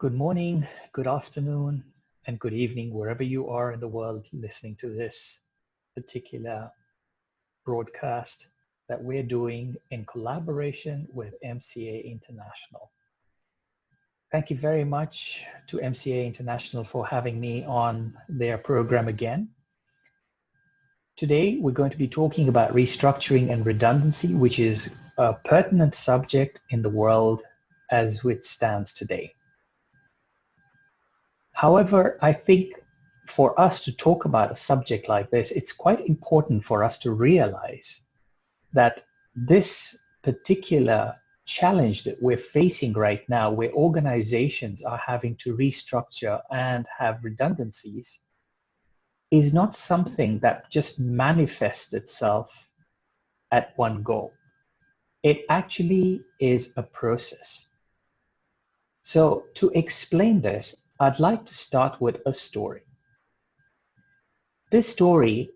Good morning, good afternoon, and good evening, wherever you are in the world listening to this particular broadcast that we're doing in collaboration with MCA International. Thank you very much to MCA International for having me on their program again. Today, we're going to be talking about restructuring and redundancy, which is a pertinent subject in the world as it stands today. However, I think for us to talk about a subject like this, it's quite important for us to realize that this particular challenge that we're facing right now, where organizations are having to restructure and have redundancies, is not something that just manifests itself at one go. It actually is a process. So to explain this, I'd like to start with a story. This story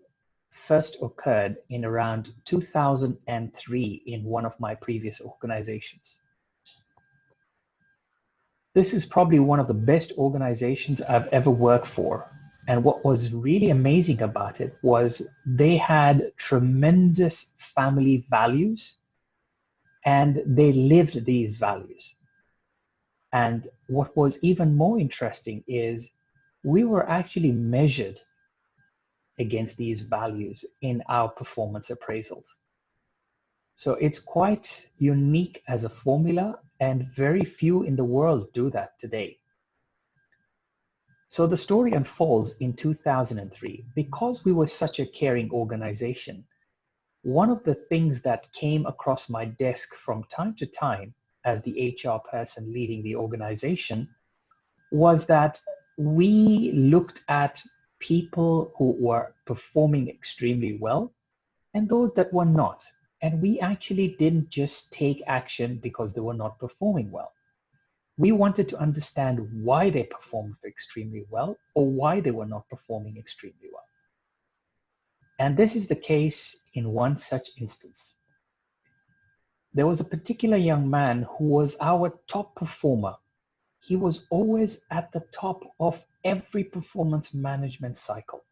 first occurred in around 2003 in one of my previous organizations. This is probably one of the best organizations I've ever worked for. And what was really amazing about it was they had tremendous family values and they lived these values. And what was even more interesting is we were actually measured against these values in our performance appraisals. So it's quite unique as a formula, and very few in the world do that today. So the story unfolds in 2003. Because we were such a caring organization, one of the things that came across my desk from time to time as the HR person leading the organization was that we looked at people who were performing extremely well and those that were not. And we actually didn't just take action because they were not performing well. We wanted to understand why they performed extremely well or why they were not performing extremely well. And this is the case in one such instance. There was a particular young man who was our top performer. He was always at the top of every performance management cycle.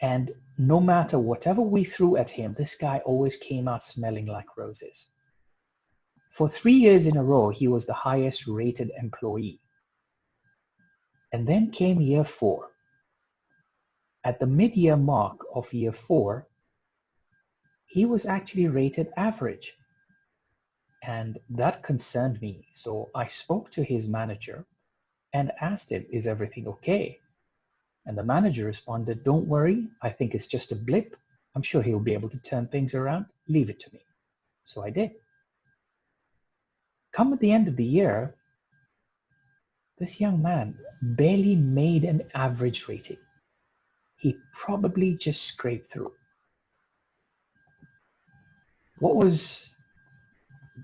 And no matter whatever we threw at him, this guy always came out smelling like roses. For 3 years in a row, he was the highest rated employee. And then came year 4. At the mid-year mark of year 4, he was actually rated average. And that concerned me. So I spoke to his manager and asked him, is everything okay? And the manager responded, don't worry, I think it's just a blip. I'm sure he'll be able to turn things around. Leave it to me. So I did. Come at the end of the year, this young man barely made an average rating. He probably just scraped through. What was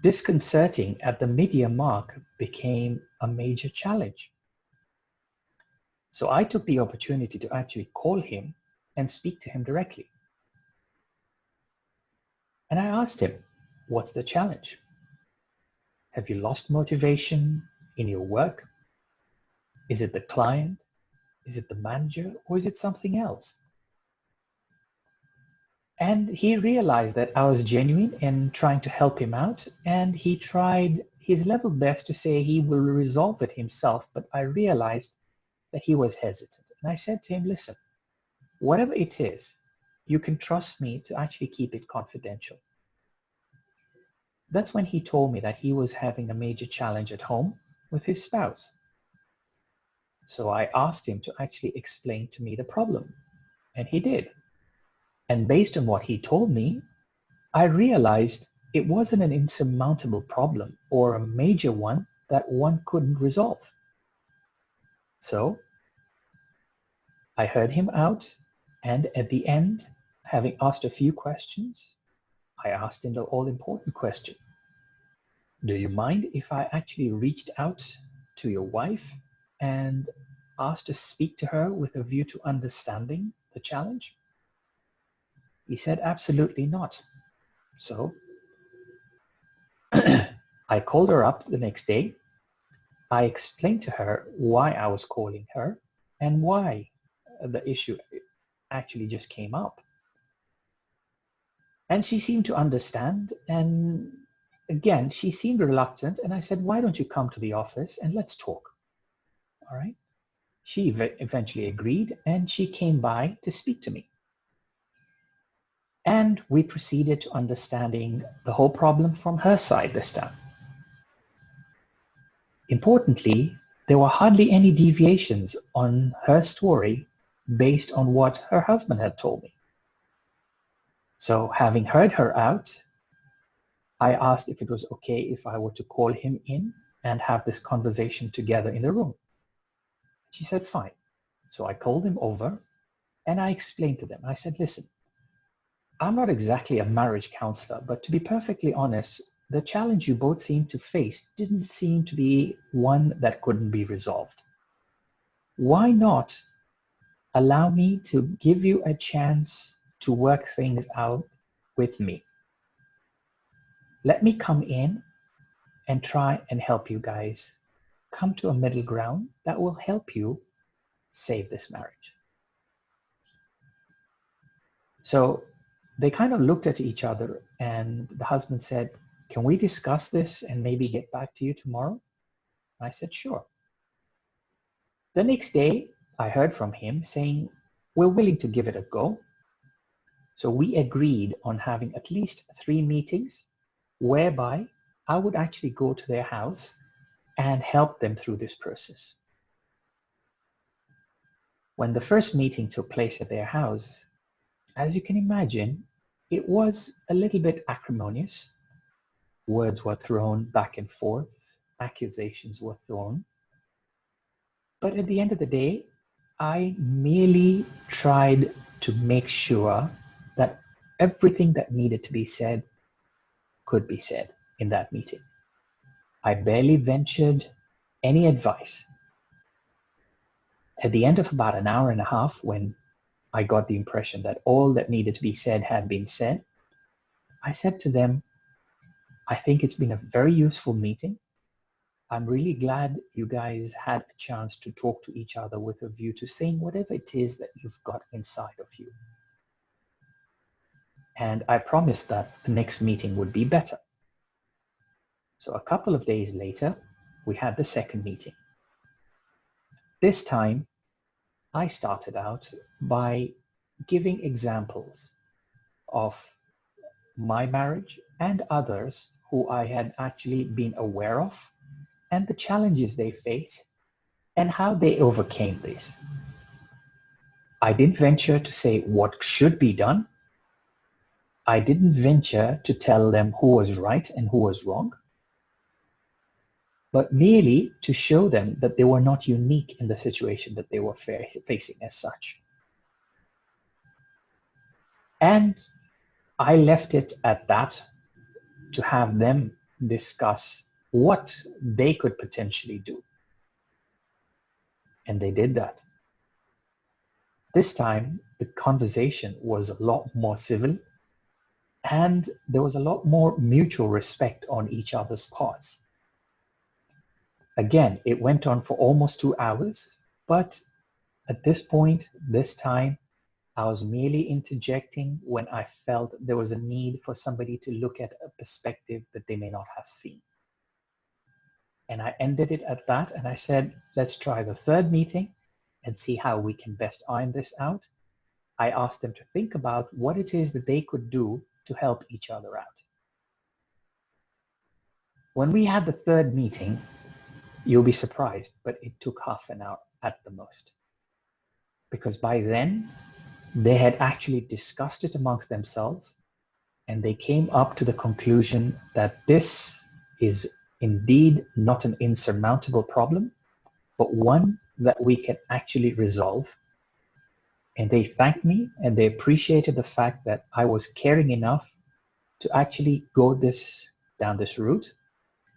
disconcerting at the mid-year mark became a major challenge. So I took the opportunity to actually call him and speak to him directly. And I asked him, what's the challenge? Have you lost motivation in your work? Is it the client? Is it the manager? Or is it something else? And he realized that I was genuine in trying to help him out, and he tried his level best to say he will resolve it himself, but I realized that he was hesitant. And I said to him, listen, whatever it is, you can trust me to actually keep it confidential. That's when he told me that he was having a major challenge at home with his spouse. So I asked him to actually explain to me the problem, and he did. And based on what he told me, I realized it wasn't an insurmountable problem or a major one that one couldn't resolve. So I heard him out, and at the end, having asked a few questions, I asked him the all-important question. Do you mind if I actually reached out to your wife and asked to speak to her with a view to understanding the challenge? He said, absolutely not. So I called her up the next day I explained to her why I was calling her and why the issue actually just came up. And she seemed to understand. And again, she seemed reluctant. And I said, why don't you come to the office and let's talk? All right. She eventually agreed and she came by to speak to me. And we proceeded to understanding the whole problem from her side this time. Importantly, there were hardly any deviations on her story based on what her husband had told me. So having heard her out, I asked if it was okay if I were to call him in and have this conversation together in the room. She said, fine. So I called him over and I explained to them. I said, listen, I'm not exactly a marriage counselor, but to be perfectly honest, the challenge you both seem to face didn't seem to be one that couldn't be resolved. Why not allow me to give you a chance to work things out with me? Let me come in and try and help you guys come to a middle ground that will help you save this marriage. So they kind of looked at each other and the husband said, can we discuss this and maybe get back to you tomorrow? I said, sure. The next day, I heard from him saying, we're willing to give it a go. So we agreed on having at least 3 meetings whereby I would actually go to their house and help them through this process. When the first meeting took place at their house, as you can imagine, it was a little bit acrimonious. Words were thrown back and forth, accusations were thrown. But at the end of the day, I merely tried to make sure that everything that needed to be said could be said in that meeting. I barely ventured any advice. At the end of about an hour and a half, when I got the impression that all that needed to be said had been said, I said to them, I think it's been a very useful meeting. I'm really glad you guys had a chance to talk to each other with a view to saying whatever it is that you've got inside of you. And I promised that the next meeting would be better. So a couple of days later, we had the second meeting. This time, I started out by giving examples of my marriage and others who I had actually been aware of and the challenges they face and how they overcame this. I didn't venture to say what should be done. I didn't venture to tell them who was right and who was wrong, but merely to show them that they were not unique in the situation that they were facing as such. And I left it at that to have them discuss what they could potentially do. And they did that. This time, the conversation was a lot more civil and there was a lot more mutual respect on each other's parts. Again, it went on for almost 2 hours, but at this point, this time, I was merely interjecting when I felt there was a need for somebody to look at a perspective that they may not have seen. And I ended it at that and I said, let's try the third meeting and see how we can best iron this out. I asked them to think about what it is that they could do to help each other out. When we had the third meeting, you'll be surprised, but it took half an hour at the most. Because by then, they had actually discussed it amongst themselves and they came up to the conclusion that this is indeed not an insurmountable problem, but one that we can actually resolve. And they thanked me and they appreciated the fact that I was caring enough to actually go down this route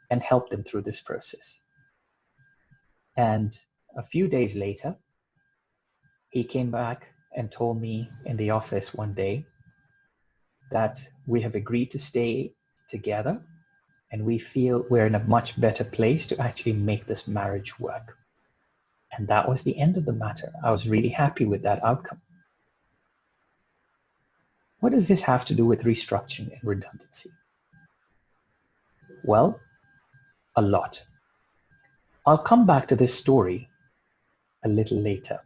and help them through this process. And a few days later, he came back and told me in the office one day that we have agreed to stay together and we feel we're in a much better place to actually make this marriage work. And that was the end of the matter. I was really happy with that outcome. What does this have to do with restructuring and redundancy? Well, a lot. I'll come back to this story a little later.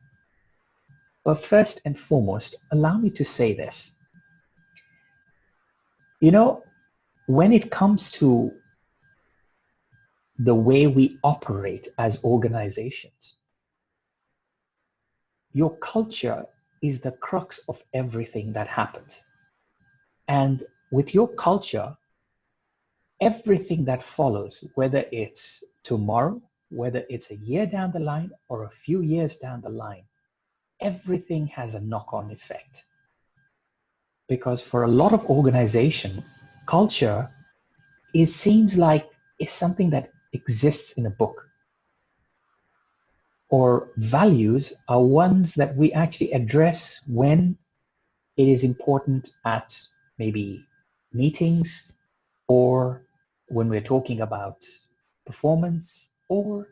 But first and foremost, allow me to say this. You know, when it comes to the way we operate as organizations, your culture is the crux of everything that happens. And with your culture, everything that follows, whether it's tomorrow, whether it's a year down the line or a few years down the line, everything has a knock-on effect. Because for a lot of organization, culture seems like it's something that exists in a book. Or values are ones that we actually address when it is important at maybe meetings, or when we're talking about performance, or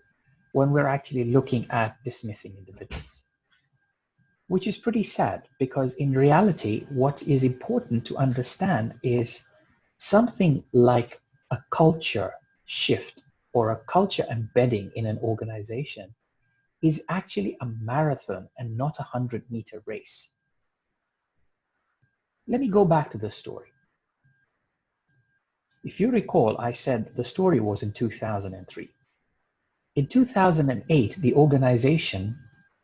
when we're actually looking at dismissing individuals. Which is pretty sad, because in reality, what is important to understand is something like a culture shift or a culture embedding in an organization is actually a marathon and not a 100-meter race. Let me go back to the story. If you recall, I said the story was in 2003. In 2008, the organization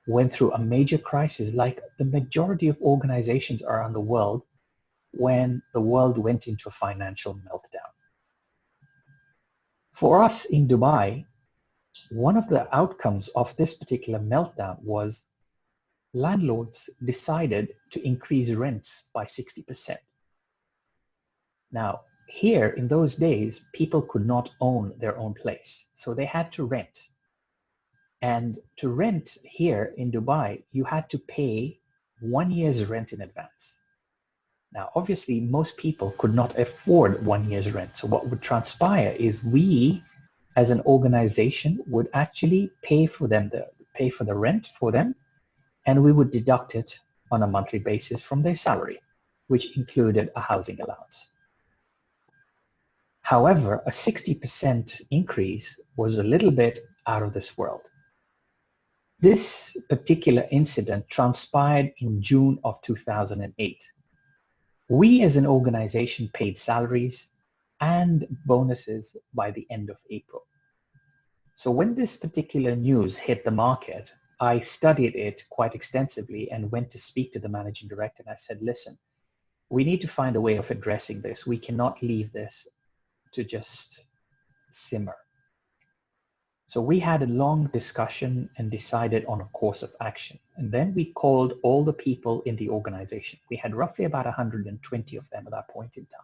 went through a major crisis like the majority of organizations around the world when the world went into a financial meltdown. For us in Dubai, one of the outcomes of this particular meltdown was landlords decided to increase rents by 60%. Now, here in those days, people could not own their own place, so they had to rent. And to rent here in Dubai, you had to pay 1 year's rent in advance. Now, obviously, most people could not afford 1 year's rent. So what would transpire is we, as an organization, would actually pay for the rent for them, and we would deduct it on a monthly basis from their salary, which included a housing allowance. However, a 60% increase was a little bit out of this world. This particular incident transpired in June of 2008. We as an organization paid salaries and bonuses by the end of April. So when this particular news hit the market, I studied it quite extensively and went to speak to the managing director, and I said, listen, we need to find a way of addressing this. We cannot leave this to just simmer. So we had a long discussion and decided on a course of action. And then we called all the people in the organization. We had roughly about 120 of them at that point in time.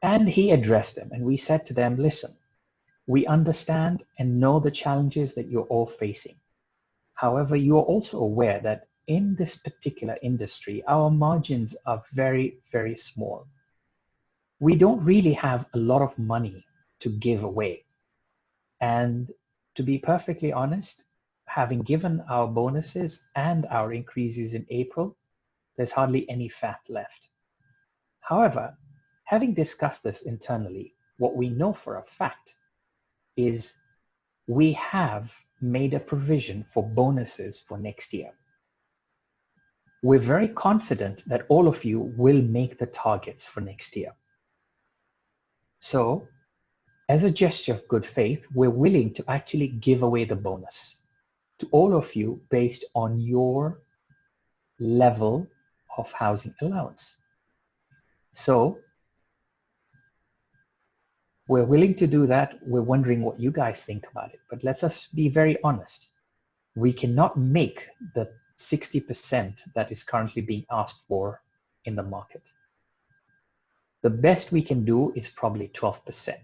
And he addressed them, and we said to them, listen, we understand and know the challenges that you're all facing. However, you are also aware that in this particular industry, our margins are very, very small. We don't really have a lot of money to give away. And to be perfectly honest, having given our bonuses and our increases in April, there's hardly any fat left. However, having discussed this internally, what we know for a fact is we have made a provision for bonuses for next year. We're very confident that all of you will make the targets for next year. So, as a gesture of good faith, we're willing to actually give away the bonus to all of you based on your level of housing allowance. So, we're willing to do that. We're wondering what you guys think about it. But let us be very honest. We cannot make the 60% that is currently being asked for in the market. The best we can do is probably 12%.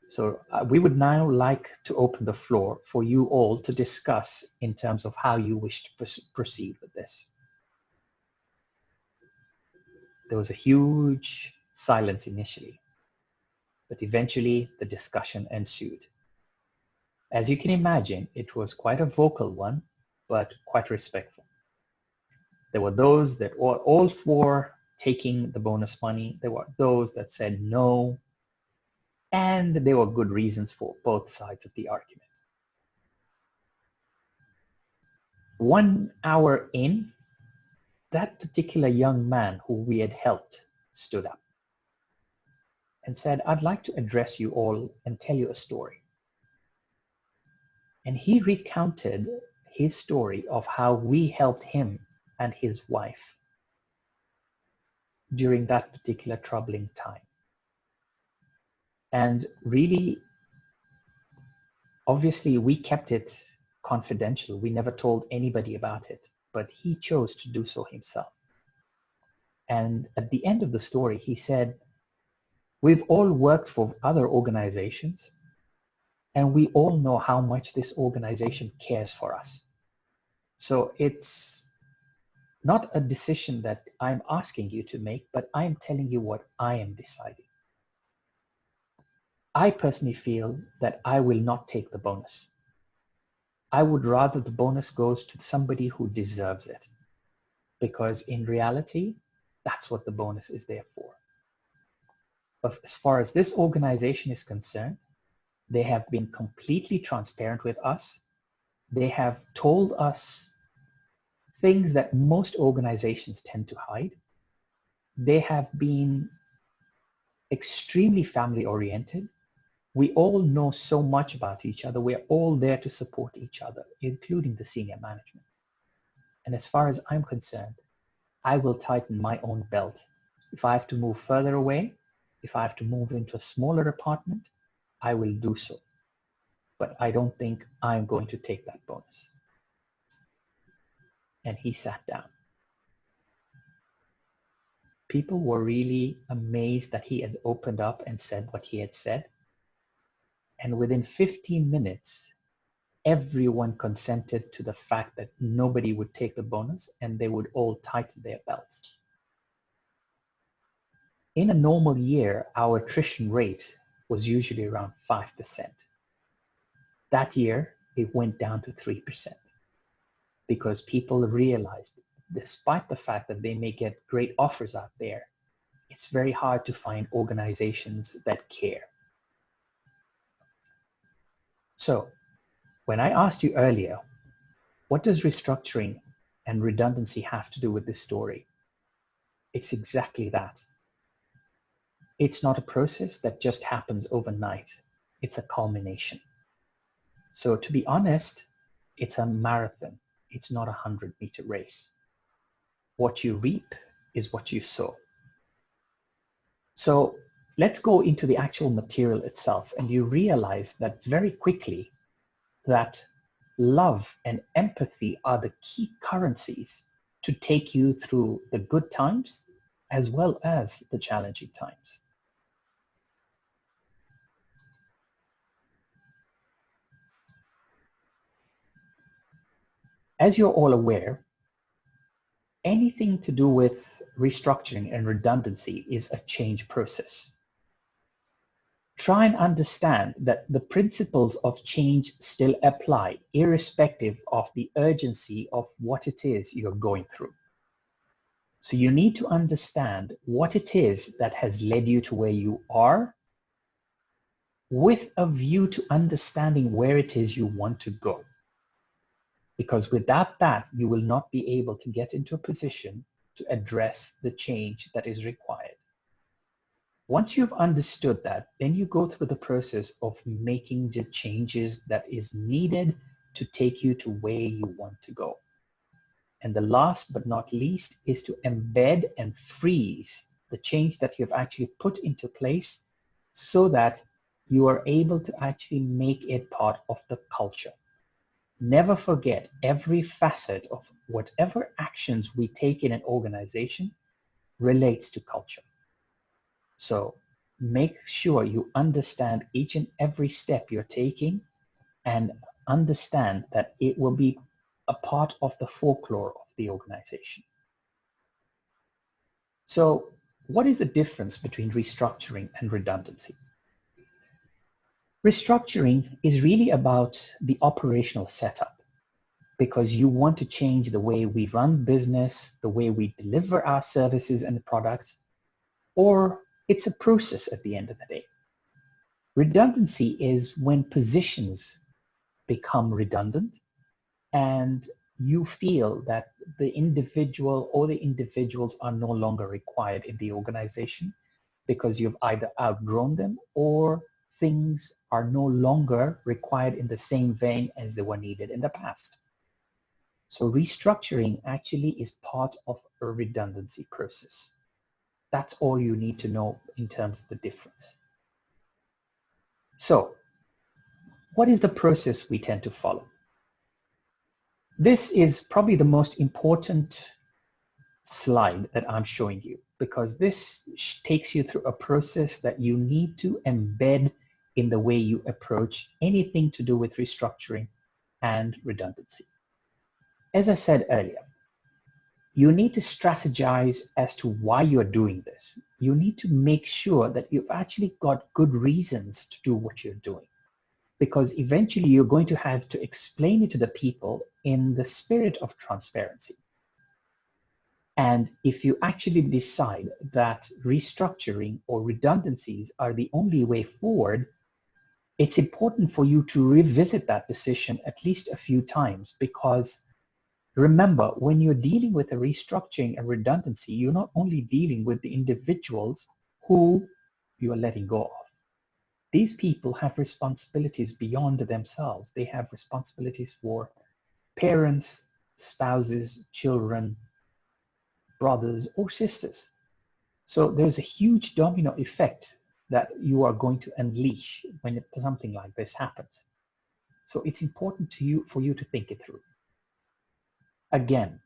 So we would now like to open the floor for you all to discuss in terms of how you wish to proceed with this. There was a huge silence initially, but eventually the discussion ensued. As you can imagine, it was quite a vocal one, but quite respectful. There were those that were all for taking the bonus money. There were those that said no, and there were good reasons for both sides of the argument. 1 hour in, that particular young man who we had helped stood up and said, "I'd like to address you all and tell you a story." And he recounted his story of how we helped him and his wife during that particular troubling time. And really, obviously, we kept it confidential. We never told anybody about it, but he chose to do so himself. And at the end of the story, he said, "We've all worked for other organizations, and we all know how much this organization cares for us. So it's not a decision that I'm asking you to make, but I'm telling you what I am deciding. I personally feel that I will not take the bonus. I would rather the bonus goes to somebody who deserves it, because in reality, that's what the bonus is there for. But as far as this organization is concerned, they have been completely transparent with us. They have told us things that most organizations tend to hide. They have been extremely family oriented. We all know so much about each other. We're all there to support each other, including the senior management. And as far as I'm concerned, I will tighten my own belt. If I have to move further away, if I have to move into a smaller apartment, I will do so. But I don't think I'm going to take that bonus." And he sat down. People were really amazed that he had opened up and said what he had said. And within 15 minutes, everyone consented to the fact that nobody would take the bonus and they would all tighten their belts. In a normal year, our attrition rate was usually around 5%. That year, it went down to 3% because people realized, despite the fact that they may get great offers out there, it's very hard to find organizations that care. So, when I asked you earlier, what does restructuring and redundancy have to do with this story? It's exactly that. It's not a process that just happens overnight. It's a culmination. So to be honest, it's a marathon. It's not a 100-meter race. What you reap is what you sow. So let's go into the actual material itself, and you realize that very quickly that love and empathy are the key currencies to take you through the good times as well as the challenging times. As you're all aware, anything to do with restructuring and redundancy is a change process. Try and understand that the principles of change still apply, irrespective of the urgency of what it is you're going through. So you need to understand what it is that has led you to where you are, with a view to understanding where it is you want to go. Because without that, you will not be able to get into a position to address the change that is required. Once you've understood that, then you go through the process of making the changes that is needed to take you to where you want to go. And the last but not least is to embed and freeze the change that you've actually put into place so that you are able to actually make it part of the culture. Never forget, every facet of whatever actions we take in an organization relates to culture. So make sure you understand each and every step you're taking and understand that it will be a part of the folklore of the organization. So What is the difference between restructuring and redundancy? Restructuring is really about the operational setup, because you want to change the way we run business, the way we deliver our services and products, or it's a process at the end of the day. Redundancy is when positions become redundant and you feel that the individual or the individuals are no longer required in the organization because you've either outgrown them or things are no longer required in the same vein as they were needed in the past. So restructuring actually is part of a redundancy process. That's all you need to know in terms of the difference. So what is the process we tend to follow? This is probably the most important slide that I'm showing you, because this takes you through a process that you need to embed in the way you approach anything to do with restructuring and redundancy. As I said earlier, you need to strategize as to why you're doing this. You need to make sure that you've actually got good reasons to do what you're doing, because eventually you're going to have to explain it to the people in the spirit of transparency. And if you actually decide that restructuring or redundancies are the only way forward, it's important for you to revisit that decision at least a few times, because remember, when you're dealing with a restructuring and redundancy, you're not only dealing with the individuals who you are letting go of. These people have responsibilities beyond themselves. They have responsibilities for parents, spouses, children, brothers or sisters. So there's a huge domino effect that you are going to unleash when something like this happens. So it's important for you to think it through. Again,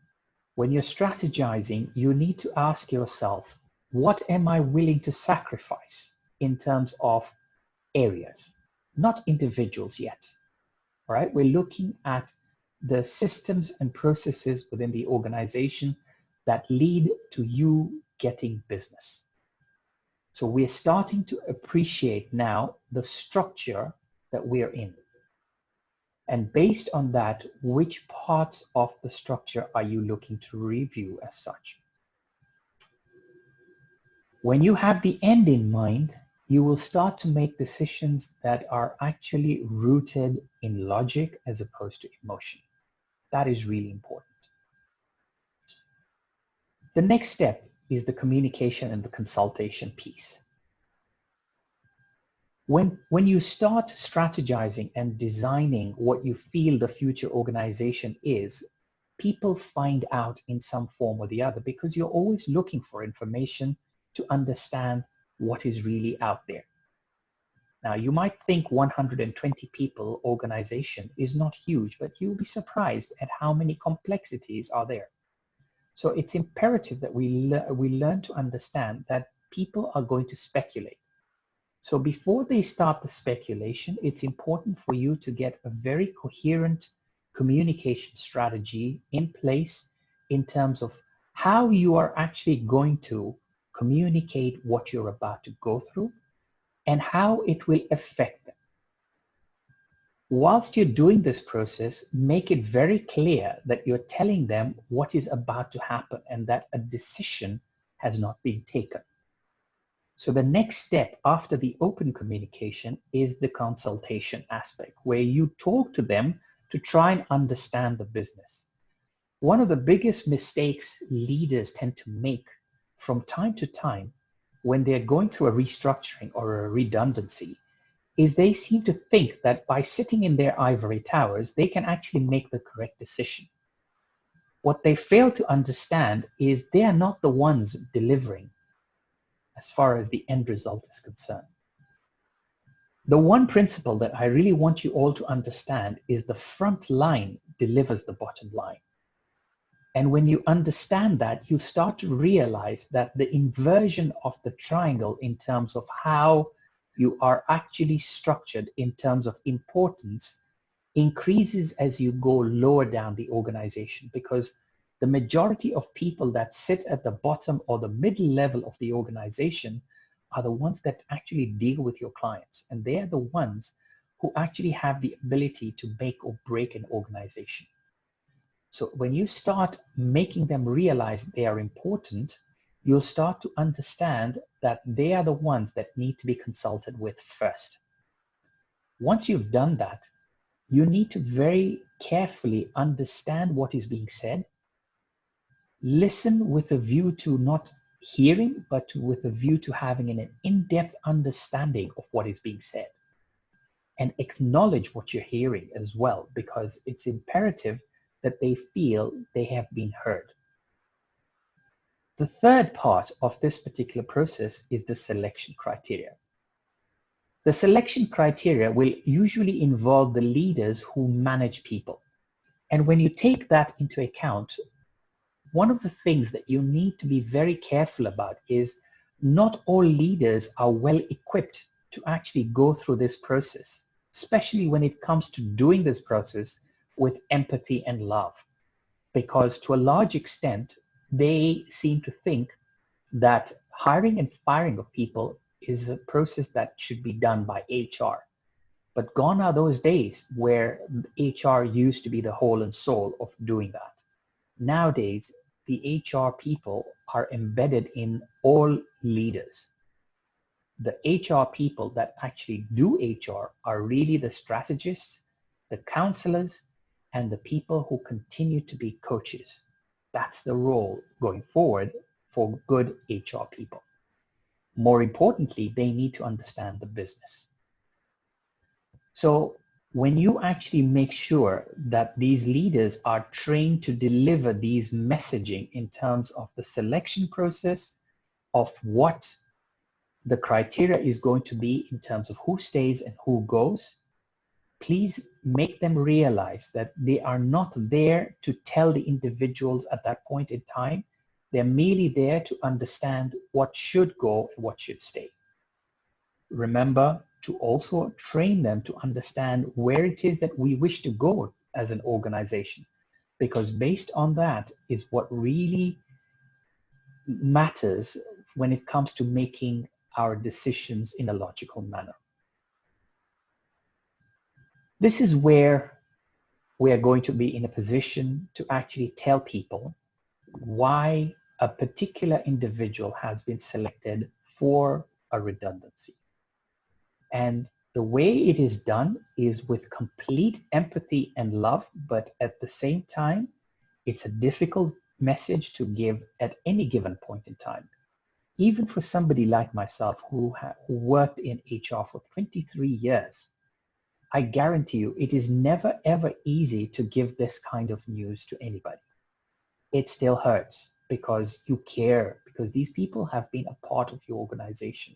when you're strategizing, you need to ask yourself, what am I willing to sacrifice in terms of areas, not individuals yet? All right, we're looking at the systems and processes within the organization that lead to you getting business. So we're starting to appreciate now the structure that we're in. And based on that, which parts of the structure are you looking to review as such? When you have the end in mind, you will start to make decisions that are actually rooted in logic as opposed to emotion. That is really important. The next step is the communication and the consultation piece. When you start strategizing and designing what you feel the future organization is, people find out in some form or the other, because you're always looking for information to understand what is really out there. Now, you might think 120 people organization is not huge, but you'll be surprised at how many complexities are there. So it's imperative that we learn to understand that people are going to speculate. So before they start the speculation, it's important for you to get a very coherent communication strategy in place in terms of how you are actually going to communicate what you're about to go through and how it will affect them. Whilst you're doing this process, make it very clear that you're telling them what is about to happen and that a decision has not been taken. So the next step after the open communication is the consultation aspect, where you talk to them to try and understand the business. One of the biggest mistakes leaders tend to make from time to time when they're going through a restructuring or a redundancy is they seem to think that by sitting in their ivory towers, they can actually make the correct decision. What they fail to understand is they are not the ones delivering as far as the end result is concerned. The one principle that I really want you all to understand is the front line delivers the bottom line. And when you understand that, you start to realize that the inversion of the triangle in terms of how you are actually structured in terms of importance increases as you go lower down the organization, because The majority of people that sit at the bottom or the middle level of the organization are the ones that actually deal with your clients. And they are the ones who actually have the ability to make or break an organization. So when you start making them realize they are important, you'll start to understand that they are the ones that need to be consulted with first. Once you've done that, you need to very carefully understand what is being said. Listen with a view to not hearing, but with a view to having an in-depth understanding of what is being said. And acknowledge what you're hearing as well, because it's imperative that they feel they have been heard. The third part of this particular process is the selection criteria. The selection criteria will usually involve the leaders who manage people. And when you take that into account, one of the things that you need to be very careful about is not all leaders are well equipped to actually go through this process, especially when it comes to doing this process with empathy and love. Because to a large extent, they seem to think that hiring and firing of people is a process that should be done by HR. But gone are those days where HR used to be the whole and soul of doing that. Nowadays, the HR people are embedded in all leaders. The HR people that actually do HR are really the strategists, the counselors, and the people who continue to be coaches. That's the role going forward for good HR people. More importantly, they need to understand the business. So when you actually make sure that these leaders are trained to deliver these messaging in terms of the selection process, of what the criteria is going to be in terms of who stays and who goes, please make them realize that they are not there to tell the individuals at that point in time. They're merely there to understand what should go and what should stay. Remember to also train them to understand where it is that we wish to go as an organization, because based on that is what really matters when it comes to making our decisions in a logical manner. This is where we are going to be in a position to actually tell people why a particular individual has been selected for a redundancy. And the way it is done is with complete empathy and love, but at the same time, it's a difficult message to give at any given point in time. Even for somebody like myself who worked in HR for 23 years, I guarantee you it is never ever easy to give this kind of news to anybody. It still hurts because you care, because these people have been a part of your organization.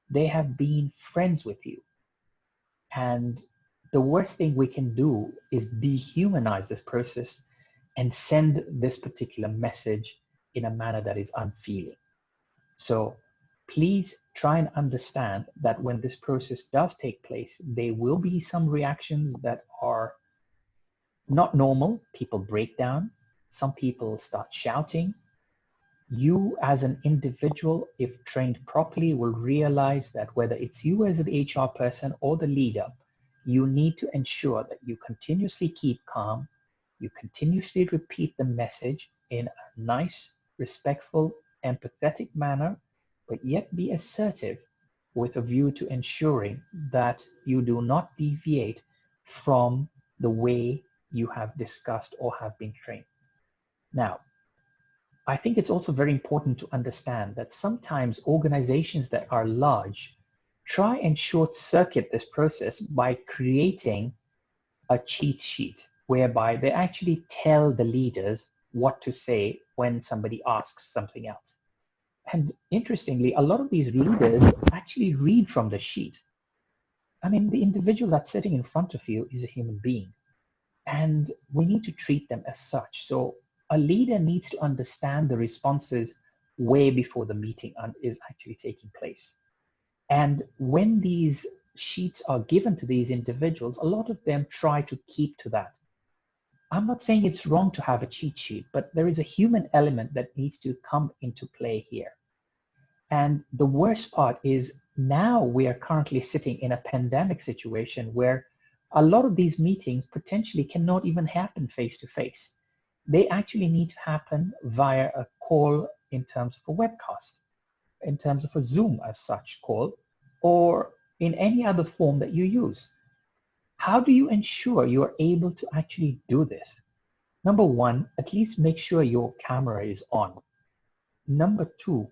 They have been friends with you. And the worst thing we can do is dehumanize this process and send this particular message in a manner that is unfeeling. So please try and understand that when this process does take place, there will be some reactions that are not normal. People break down. Some people start shouting. You as an individual, if trained properly, will realize that whether it's you as the HR person or the leader, you need to ensure that you continuously keep calm, you continuously repeat the message in a nice, respectful, empathetic manner, but yet be assertive with a view to ensuring that you do not deviate from the way you have discussed or have been trained. Now, I think it's also very important to understand that sometimes organizations that are large try and short circuit this process by creating a cheat sheet whereby they actually tell the leaders what to say when somebody asks something else. And interestingly, a lot of these leaders actually read from the sheet. I mean, the individual that's sitting in front of you is a human being, and we need to treat them as such. So a leader needs to understand the responses way before the meeting is actually taking place. And when these sheets are given to these individuals, a lot of them try to keep to that. I'm not saying it's wrong to have a cheat sheet, but there is a human element that needs to come into play here. And the worst part is now we are currently sitting in a pandemic situation where a lot of these meetings potentially cannot even happen face to face. They actually need to happen via a call in terms of a webcast, in terms of a Zoom as such call, or in any other form that you use. How do you ensure you are able to actually do this? Number one, at least make sure your camera is on. Number two,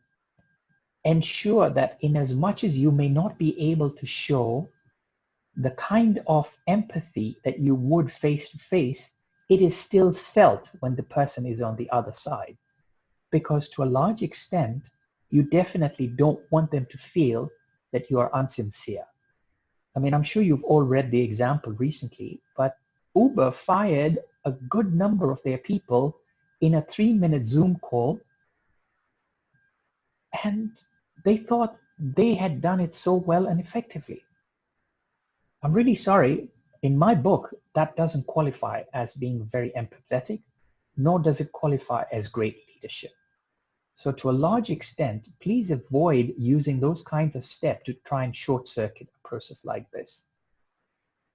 ensure that in as much as you may not be able to show the kind of empathy that you would face to face, it is still felt when the person is on the other side. Because to a large extent, you definitely don't want them to feel that you are unsincere. I mean, I'm sure you've all read the example recently, but Uber fired a good number of their people in a 3-minute Zoom call, and they thought they had done it so well and effectively. I'm really sorry. In my book, that doesn't qualify as being very empathetic, nor does it qualify as great leadership. So to a large extent, please avoid using those kinds of steps to try and short circuit a process like this.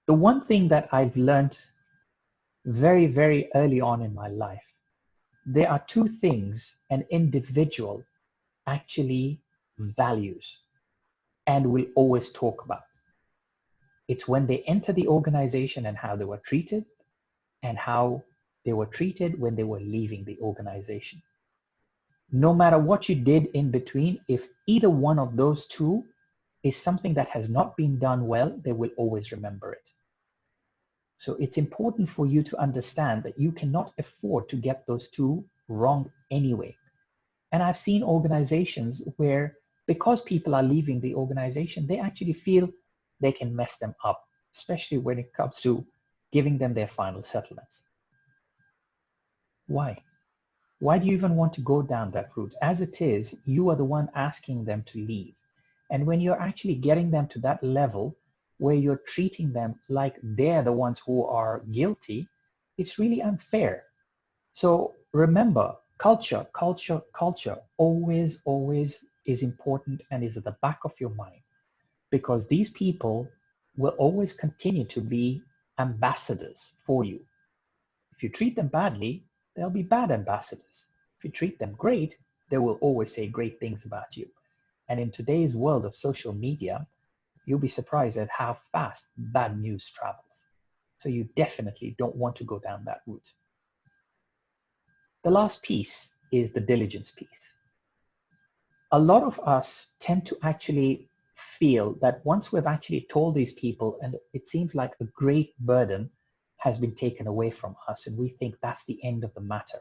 The one thing that I've learned very, very early on in my life, there are two things an individual actually values and will always talk about. It's when they enter the organization and how they were treated, and how they were treated when they were leaving the organization. No matter what you did in between, if either one of those two is something that has not been done well, they will always remember it. So it's important for you to understand that you cannot afford to get those two wrong anyway. And I've seen organizations where, because people are leaving the organization, they actually feel they can mess them up, especially when it comes to giving them their final settlements. Why? Why do you even want to go down that route? As it is, you are the one asking them to leave. And when you're actually getting them to that level where you're treating them like they're the ones who are guilty, it's really unfair. So remember, culture always, always is important and is at the back of your mind, because these people will always continue to be ambassadors for you. If you treat them badly, they'll be bad ambassadors. If you treat them great, they will always say great things about you. And in today's world of social media, you'll be surprised at how fast bad news travels. So you definitely don't want to go down that route. The last piece is the diligence piece. A lot of us tend to actually feel that once we've actually told these people, and it seems like a great burden has been taken away from us, and we think that's the end of the matter.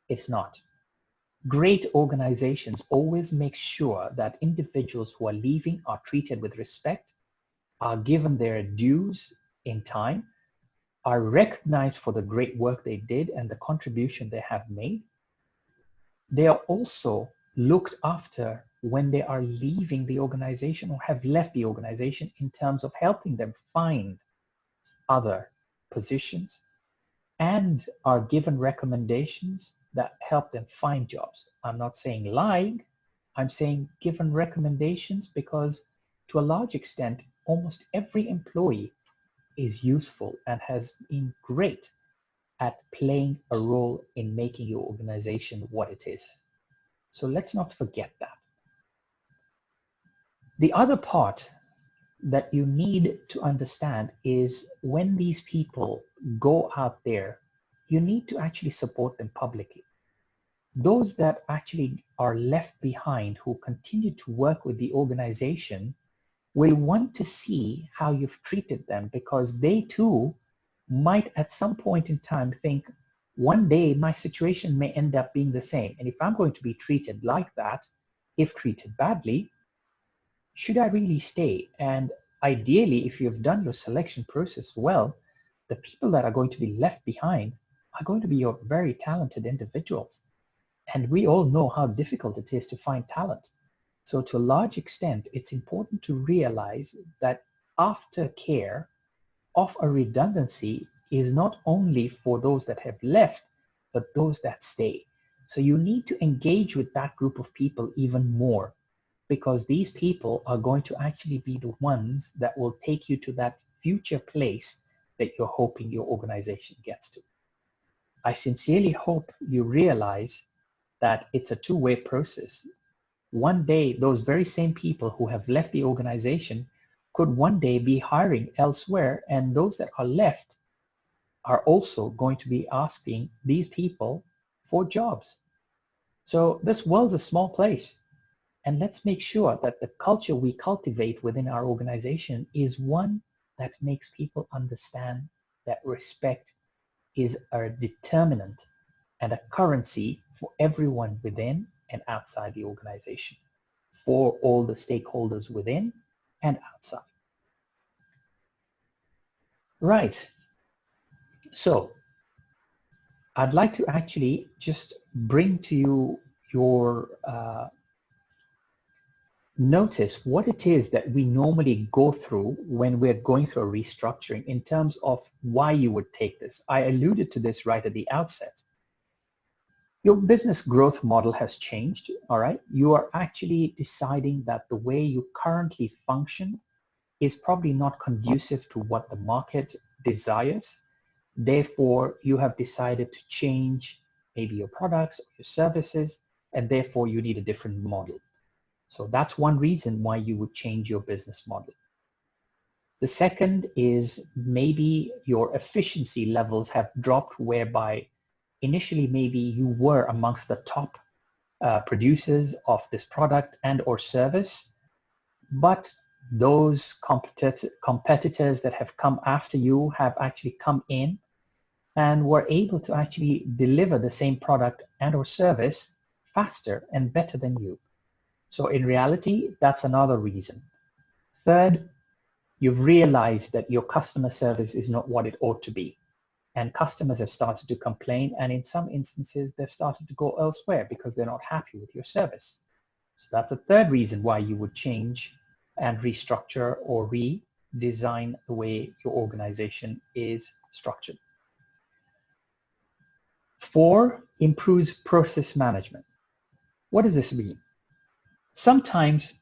It's not. Great organizations always make sure that individuals who are leaving are treated with respect, are given their dues in time, are recognized for the great work they did and the contribution they have made. They are also looked after when they are leaving the organization or have left the organization, in terms of helping them find other positions, and are given recommendations that help them find jobs. I'm not saying lying, I'm saying given recommendations, because to a large extent, almost every employee is useful and has been great at playing a role in making your organization what it is. So let's not forget that. The other part that you need to understand is, when these people go out there, you need to actually support them publicly. Those that actually are left behind, who continue to work with the organization, will want to see how you've treated them, because they too might at some point in time think, one day my situation may end up being the same. And if I'm going to be treated like that, if treated badly, should I really stay? And ideally, if you've done your selection process well, the people that are going to be left behind are going to be your very talented individuals. And we all know how difficult it is to find talent. So to a large extent, it's important to realize that aftercare of a redundancy is not only for those that have left, but those that stay. So you need to engage with that group of people even more, because these people are going to actually be the ones that will take you to that future place that you're hoping your organization gets to. I sincerely hope you realize that it's a two-way process. One day, those very same people who have left the organization could one day be hiring elsewhere, and those that are left are also going to be asking these people for jobs. So this world's a small place, and let's make sure that the culture we cultivate within our organization is one that makes people understand that respect is a determinant and a currency for everyone within and outside the organization, for all the stakeholders within and outside. Right. So I'd like to actually just bring to you your notice what it is that we normally go through when we're going through a restructuring in terms of why you would take this. I alluded to this right at the outset. Your business growth model has changed, all right? You are actually deciding that the way you currently function is probably not conducive to what the market desires. Therefore, you have decided to change maybe your products or your services, and therefore you need a different model. So that's one reason why you would change your business model. The second is maybe your efficiency levels have dropped, whereby initially maybe you were amongst the top producers of this product and or service, but those competitors that have come after you have actually come in and were able to actually deliver the same product and or service faster and better than you. So in reality, that's another reason. Third, you've realized that your customer service is not what it ought to be. And customers have started to complain, and in some instances, they've started to go elsewhere because they're not happy with your service. So that's the third reason why you would change and restructure or redesign the way your organization is structured. 4, improves process management. What does this mean? Sometimes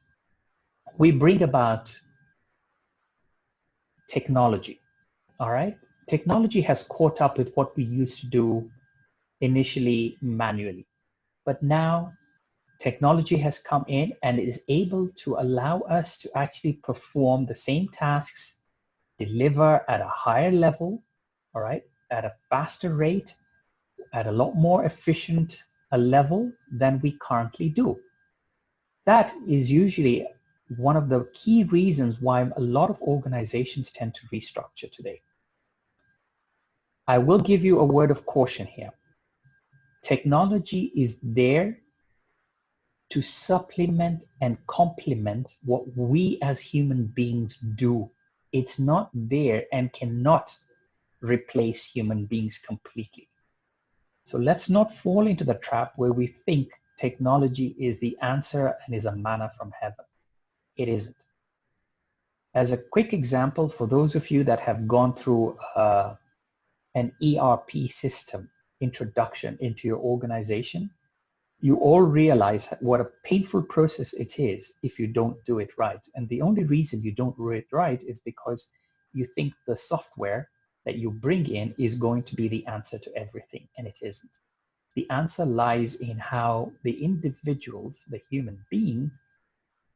we bring about technology, all right? Technology has caught up with what we used to do initially manually. But now technology has come in and is able to allow us to actually perform the same tasks, deliver at a higher level, all right, at a faster rate, at a lot more efficient a level than we currently do. That is usually one of the key reasons why a lot of organizations tend to restructure today. I will give you a word of caution here. Technology is there to supplement and complement what we as human beings do. It's not there and cannot replace human beings completely. So let's not fall into the trap where we think technology is the answer and is a manna from heaven. It isn't. As a quick example, for those of you that have gone through an ERP system introduction into your organization, you all realize what a painful process it is if you don't do it right. And the only reason you don't do it right is because you think the software that you bring in is going to be the answer to everything, and it isn't. The answer lies in how the individuals, the human beings,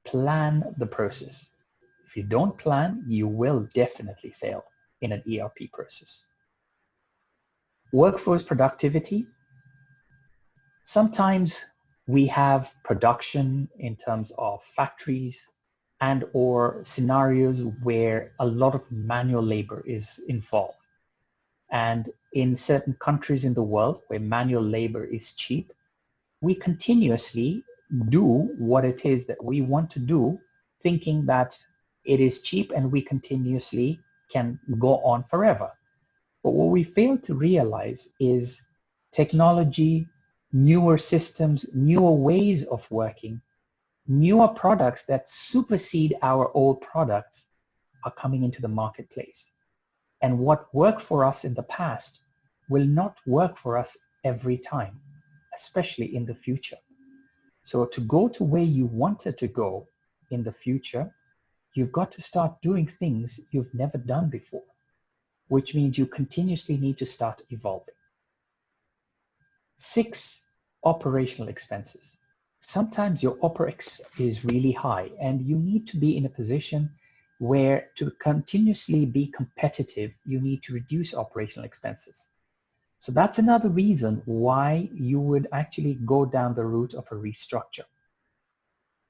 plan the process. If you don't plan, you will definitely fail in an ERP process. Workforce productivity. Sometimes we have production in terms of factories and or scenarios where a lot of manual labor is involved. And in certain countries in the world where manual labor is cheap, we continuously do what it is that we want to do, thinking that it is cheap and we continuously can go on forever. But what we fail to realize is technology, newer systems, newer ways of working, newer products that supersede our old products are coming into the marketplace. And what worked for us in the past will not work for us every time, especially in the future. So to go to where you wanted to go in the future, you've got to start doing things you've never done before, which means you continuously need to start evolving. 6, operational expenses. Sometimes your OpEx is really high and you need to be in a position where to continuously be competitive, you need to reduce operational expenses. So that's another reason why you would actually go down the route of a restructure.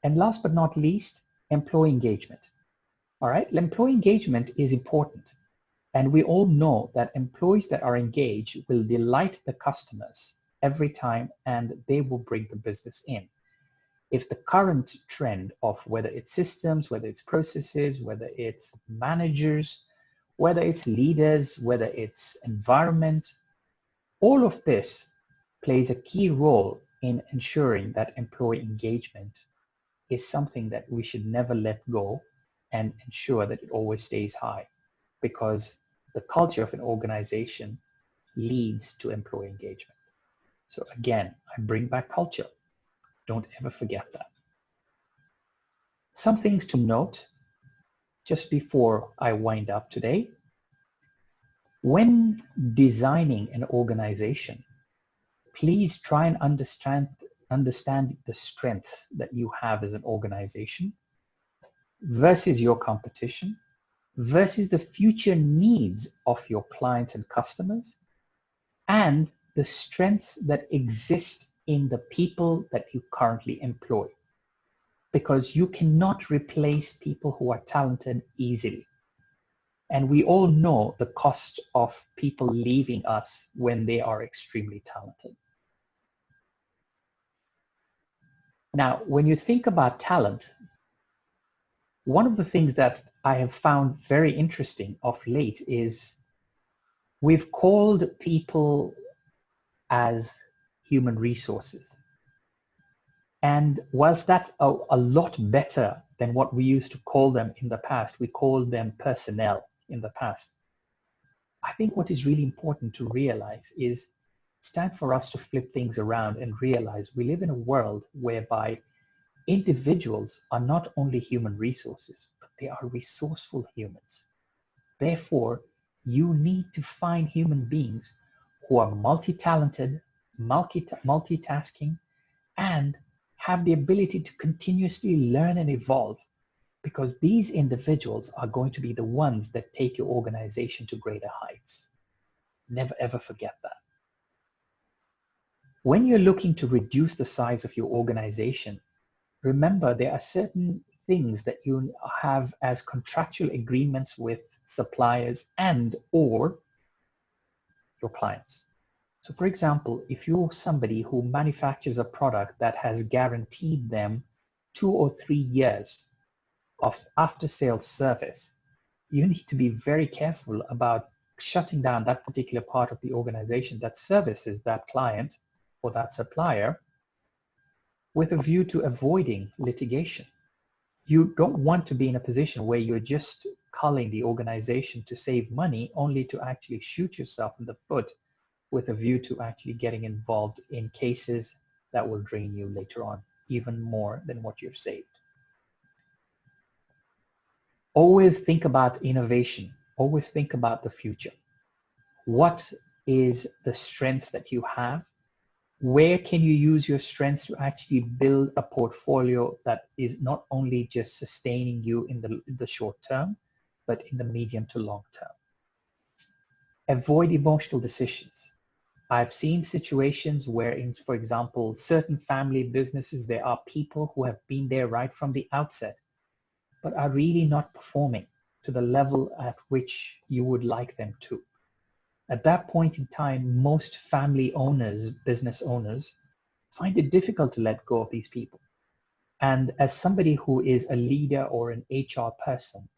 And last but not least, employee engagement. All right, employee engagement is important. And we all know that employees that are engaged will delight the customers every time and they will bring the business in. If the current trend of whether it's systems, whether it's processes, whether it's managers, whether it's leaders, whether it's environment, all of this plays a key role in ensuring that employee engagement is something that we should never let go and ensure that it always stays high, because the culture of an organization leads to employee engagement. So again, I bring back culture. Don't ever forget that. Some things to note just before I wind up today. When designing an organization, please try and understand the strengths that you have as an organization versus your competition, versus the future needs of your clients and customers, and the strengths that exist in the people that you currently employ. Because you cannot replace people who are talented easily. And we all know the cost of people leaving us when they are extremely talented. Now, when you think about talent, one of the things that I have found very interesting of late is we've called people as human resources. And whilst that's a lot better than what we used to call them in the past, we called them personnel in the past. I think what is really important to realize is it's time for us to flip things around and realize we live in a world whereby individuals are not only human resources, but they are resourceful humans. Therefore, you need to find human beings who are multi-talented, multitasking, and have the ability to continuously learn and evolve, because these individuals are going to be the ones that take your organization to greater heights. Never ever forget that. When you're looking to reduce the size of your organization, remember there are certain things that you have as contractual agreements with suppliers and or your clients. So for example, if you're somebody who manufactures a product that has guaranteed them 2 or 3 years of after-sales service, you need to be very careful about shutting down that particular part of the organization that services that client or that supplier with a view to avoiding litigation. You don't want to be in a position where you're just culling the organization to save money only to actually shoot yourself in the foot with a view to actually getting involved in cases that will drain you later on, even more than what you've saved. Always think about innovation. Always think about the future. What is the strengths that you have? Where can you use your strengths to actually build a portfolio that is not only just sustaining you in the short term, but in the medium to long term? Avoid emotional decisions. I've seen situations where, for example, certain family businesses, there are people who have been there right from the outset, but are really not performing to the level at which you would like them to. At that point in time, most family owners, business owners, find it difficult to let go of these people. And as somebody who is a leader or an HR person,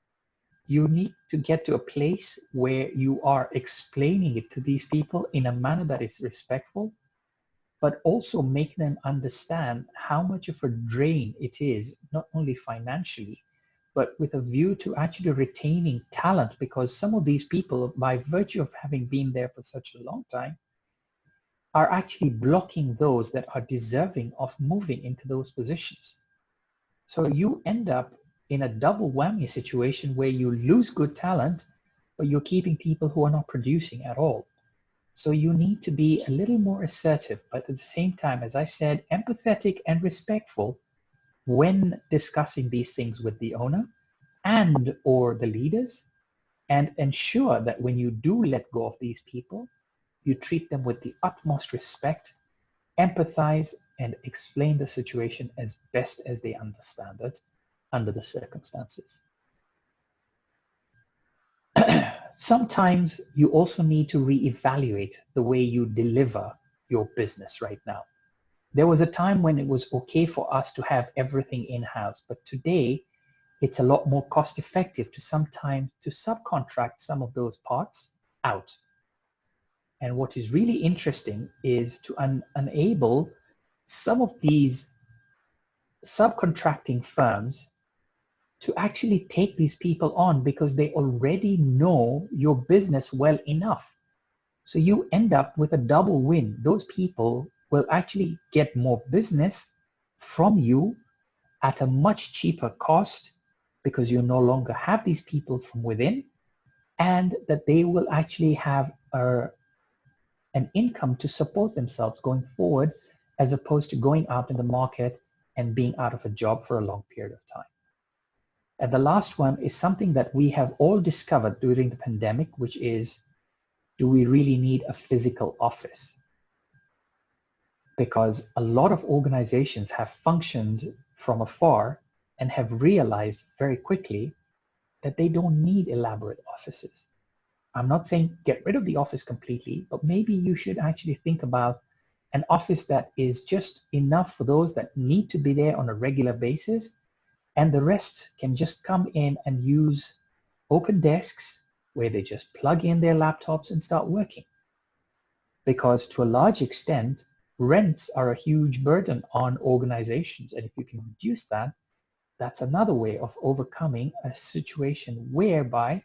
you need to get to a place where you are explaining it to these people in a manner that is respectful, but also make them understand how much of a drain it is, not only financially, but with a view to actually retaining talent, because some of these people, by virtue of having been there for such a long time, are actually blocking those that are deserving of moving into those positions. So you end up in a double whammy situation where you lose good talent, but you're keeping people who are not producing at all. So you need to be a little more assertive, but at the same time, as I said, empathetic and respectful when discussing these things with the owner and or the leaders, and ensure that when you do let go of these people, you treat them with the utmost respect, empathize, and explain the situation as best as they understand it under the circumstances. Sometimes you also need to reevaluate the way you deliver your business right now. There was a time when it was okay for us to have everything in-house, but today it's a lot more cost effective to sometimes to subcontract some of those parts out. And what is really interesting is to enable some of these subcontracting firms to actually take these people on because they already know your business well enough. So you end up with a double win. Those people will actually get more business from you at a much cheaper cost because you no longer have these people from within, and that they will actually have an income to support themselves going forward, as opposed to going out in the market and being out of a job for a long period of time. And the last one is something that we have all discovered during the pandemic, which is, do we really need a physical office? Because a lot of organizations have functioned from afar and have realized very quickly that they don't need elaborate offices. I'm not saying get rid of the office completely, but maybe you should actually think about an office that is just enough for those that need to be there on a regular basis, and the rest can just come in and use open desks where they just plug in their laptops and start working. Because to a large extent, rents are a huge burden on organizations, and if you can reduce that, that's another way of overcoming a situation whereby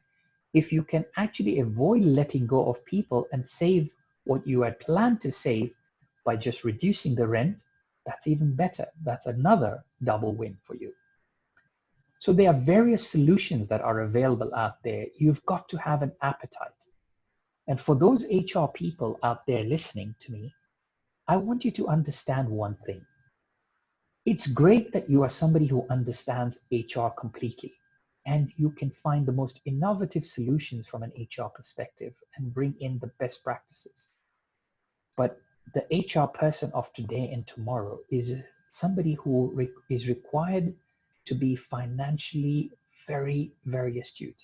if you can actually avoid letting go of people and save what you had planned to save by just reducing the rent, that's even better. That's another double win for you. So there are various solutions that are available out there. You've got to have an appetite. And for those HR people out there listening to me, I want you to understand one thing. It's great that you are somebody who understands HR completely, and you can find the most innovative solutions from an HR perspective and bring in the best practices. But the HR person of today and tomorrow is somebody who is required to be financially very, very astute,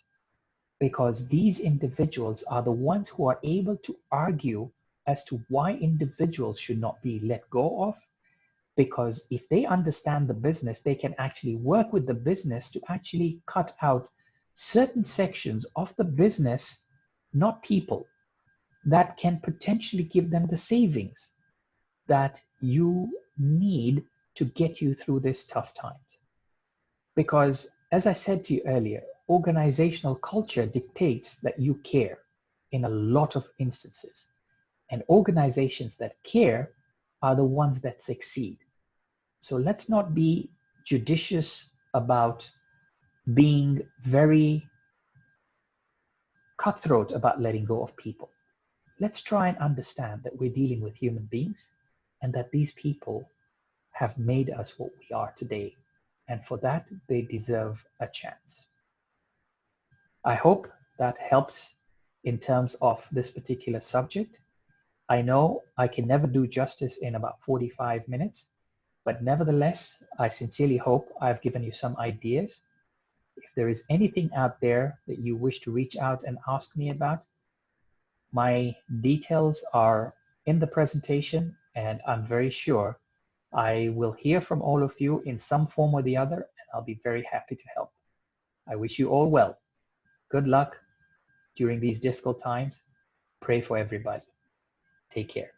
because these individuals are the ones who are able to argue as to why individuals should not be let go of. Because if they understand the business, they can actually work with the business to actually cut out certain sections of the business, not people, that can potentially give them the savings that you need to get you through this tough times. Because as I said to you earlier, organizational culture dictates that you care in a lot of instances. And organizations that care are the ones that succeed. So let's not be judicious about being very cutthroat about letting go of people. Let's try and understand that we're dealing with human beings and that these people have made us what we are today. And for that, they deserve a chance. I hope that helps in terms of this particular subject. I know I can never do justice in about 45 minutes. But nevertheless, I sincerely hope I've given you some ideas. If there is anything out there that you wish to reach out and ask me about, my details are in the presentation, and I'm very sure I will hear from all of you in some form or the other, and I'll be very happy to help. I wish you all well. Good luck during these difficult times. Pray for everybody. Take care.